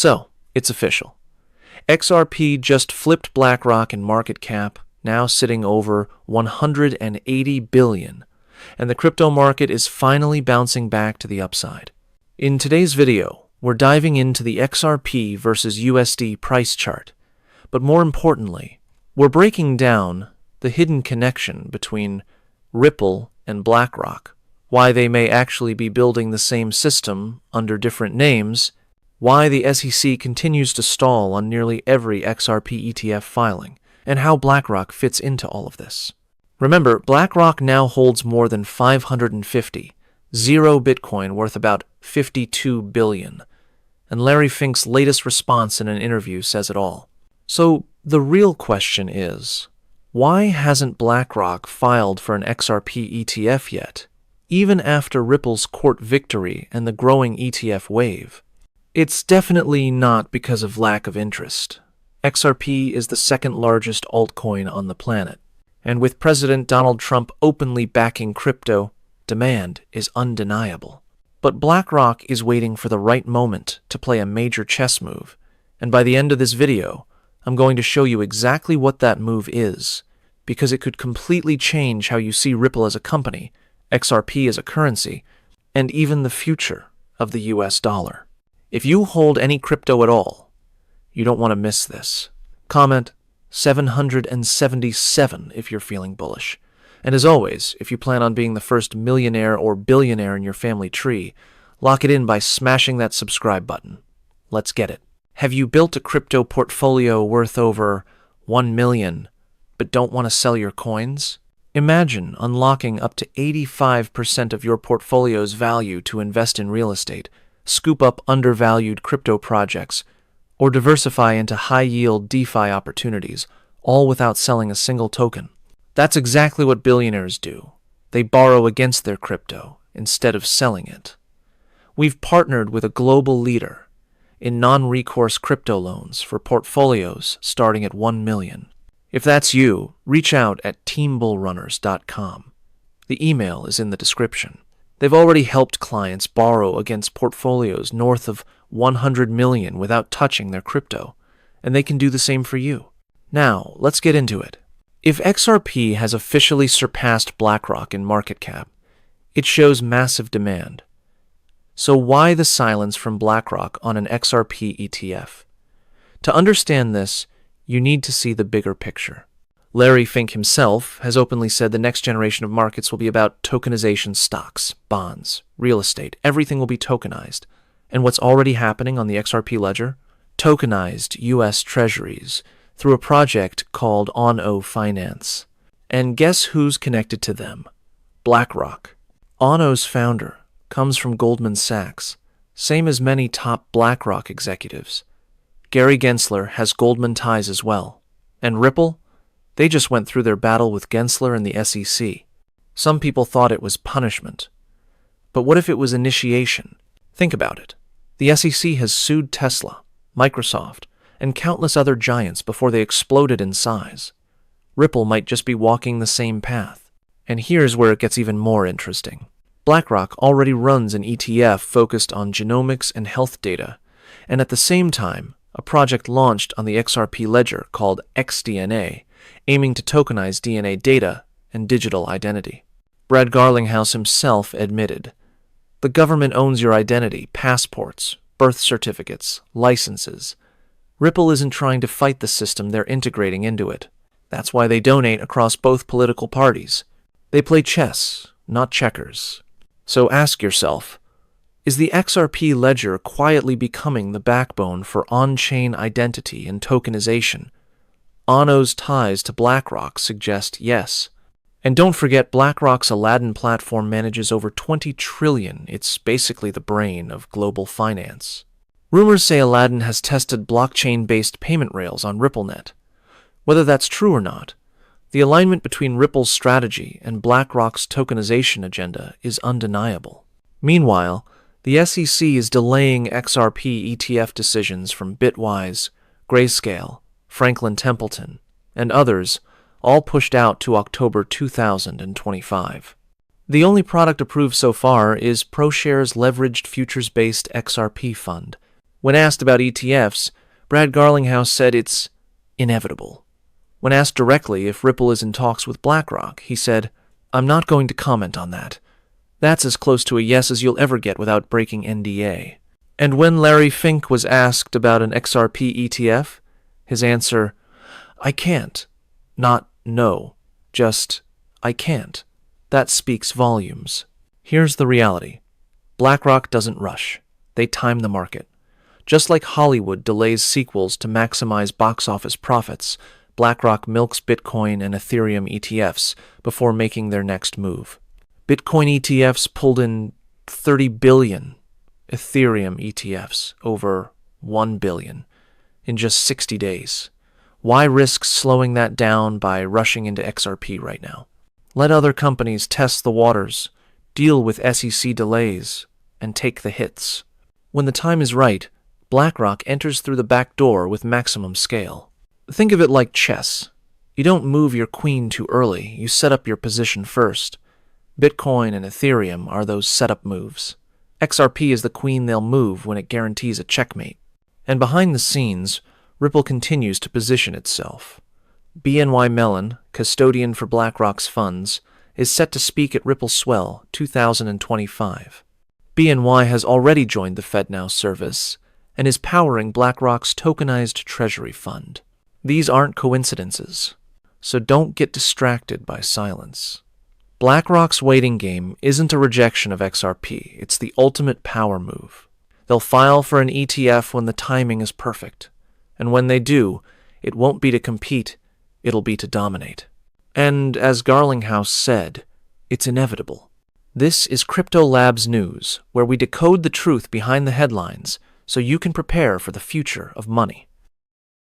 So, it's official. XRP just flipped BlackRock in market cap, now sitting over $180 billion, and the crypto market is finally bouncing back to the upside. In today's video, we're diving into the XRP versus USD price chart, but more importantly, we're breaking down the hidden connection between Ripple and BlackRock, why they may actually be building the same system under different names, why the SEC continues to stall on nearly every XRP ETF filing, and how BlackRock fits into all of this. Remember, BlackRock now holds more than 550 Bitcoin worth about $52 billion, and Larry Fink's latest response in an interview says it all. So the real question is, why hasn't BlackRock filed for an XRP ETF yet, even after Ripple's court victory and the growing ETF wave? It's definitely not because of lack of interest. XRP is the second largest altcoin on the planet, and with President Donald Trump openly backing crypto, demand is undeniable. But BlackRock is waiting for the right moment to play a major chess move, and by the end of this video, I'm going to show you exactly what that move is, because it could completely change how you see Ripple as a company, XRP as a currency, and even the future of the US dollar. If you hold any crypto at all, you don't want to miss this. Comment 777 if you're feeling bullish. And as always, if you plan on being the first millionaire or billionaire in your family tree, lock it in by smashing that subscribe button. Let's get it. Have you built a crypto portfolio worth over $1 million, but don't want to sell your coins? Imagine unlocking up to 85% of your portfolio's value to invest in real estate, scoop up undervalued crypto projects, or diversify into high-yield DeFi opportunities, all without selling a single token. That's exactly what billionaires do. They borrow against their crypto instead of selling it. We've partnered with a global leader in non-recourse crypto loans for portfolios starting at $1 million. If that's you, reach out at teambullrunners.com. The email is in the description. They've already helped clients borrow against portfolios north of $100 million without touching their crypto, and they can do the same for you. Now, let's get into it. If XRP has officially surpassed BlackRock in market cap, it shows massive demand. So why the silence from BlackRock on an XRP ETF? To understand this, you need to see the bigger picture. Larry Fink himself has openly said the next generation of markets will be about tokenization stocks, bonds, real estate. Everything will be tokenized. And what's already happening on the XRP ledger? Tokenized U.S. treasuries through a project called Ono Finance. And guess who's connected to them? BlackRock. Ono's founder comes from Goldman Sachs, same as many top BlackRock executives. Gary Gensler has Goldman ties as well. And Ripple? They just went through their battle with Gensler and the SEC. Some people thought it was punishment. But what if it was initiation? Think about it. The SEC has sued Tesla, Microsoft, and countless other giants before they exploded in size. Ripple might just be walking the same path. And here's where it gets even more interesting. BlackRock already runs an ETF focused on genomics and health data, and at the same time, a project launched on the XRP ledger called XDNA, aiming to tokenize DNA data and digital identity. Brad Garlinghouse himself admitted, "The government owns your identity, passports, birth certificates, licenses. Ripple isn't trying to fight the system, they're integrating into it. That's why they donate across both political parties. They play chess, not checkers." So ask yourself, is the XRP ledger quietly becoming the backbone for on-chain identity and tokenization? Ono's ties to BlackRock suggest yes. And don't forget, BlackRock's Aladdin platform manages over $20 trillion. It's basically the brain of global finance. Rumors say Aladdin has tested blockchain-based payment rails on RippleNet. Whether that's true or not, the alignment between Ripple's strategy and BlackRock's tokenization agenda is undeniable. Meanwhile, the SEC is delaying XRP ETF decisions from Bitwise, Grayscale, Franklin Templeton, and others, all pushed out to October 2025. The only product approved so far is ProShare's leveraged futures-based XRP fund, When asked about ETFs, Brad Garlinghouse said it's inevitable. When asked directly if Ripple is in talks with BlackRock, he said, "I'm not going to comment on that. That's as close to a yes as you'll ever get without breaking NDA." And when Larry Fink was asked about an XRP ETF, his answer, "I can't." Not no, just I can't. That speaks volumes. Here's the reality. BlackRock doesn't rush. They time the market. Just like Hollywood delays sequels to maximize box office profits, BlackRock milks Bitcoin and Ethereum ETFs before making their next move. Bitcoin ETFs pulled in 30 billion, Ethereum ETFs over 1 billion in just 60 days. Why risk slowing that down by rushing into XRP right now? Let other companies test the waters, deal with SEC delays, and take the hits. When the time is right, BlackRock enters through the back door with maximum scale. Think of it like chess. You don't move your queen too early, you set up your position first. Bitcoin and Ethereum are those setup moves. XRP is the queen they'll move when it guarantees a checkmate. And behind the scenes, Ripple continues to position itself. BNY Mellon, custodian for BlackRock's funds, is set to speak at Ripple Swell 2025. BNY has already joined the FedNow service and is powering BlackRock's tokenized treasury fund. These aren't coincidences, so don't get distracted by silence. BlackRock's waiting game isn't a rejection of XRP, it's the ultimate power move. They'll file for an ETF when the timing is perfect, and when they do, it won't be to compete, it'll be to dominate. And as Garlinghouse said, it's inevitable. This is Crypto Labs News, where we decode the truth behind the headlines so you can prepare for the future of money.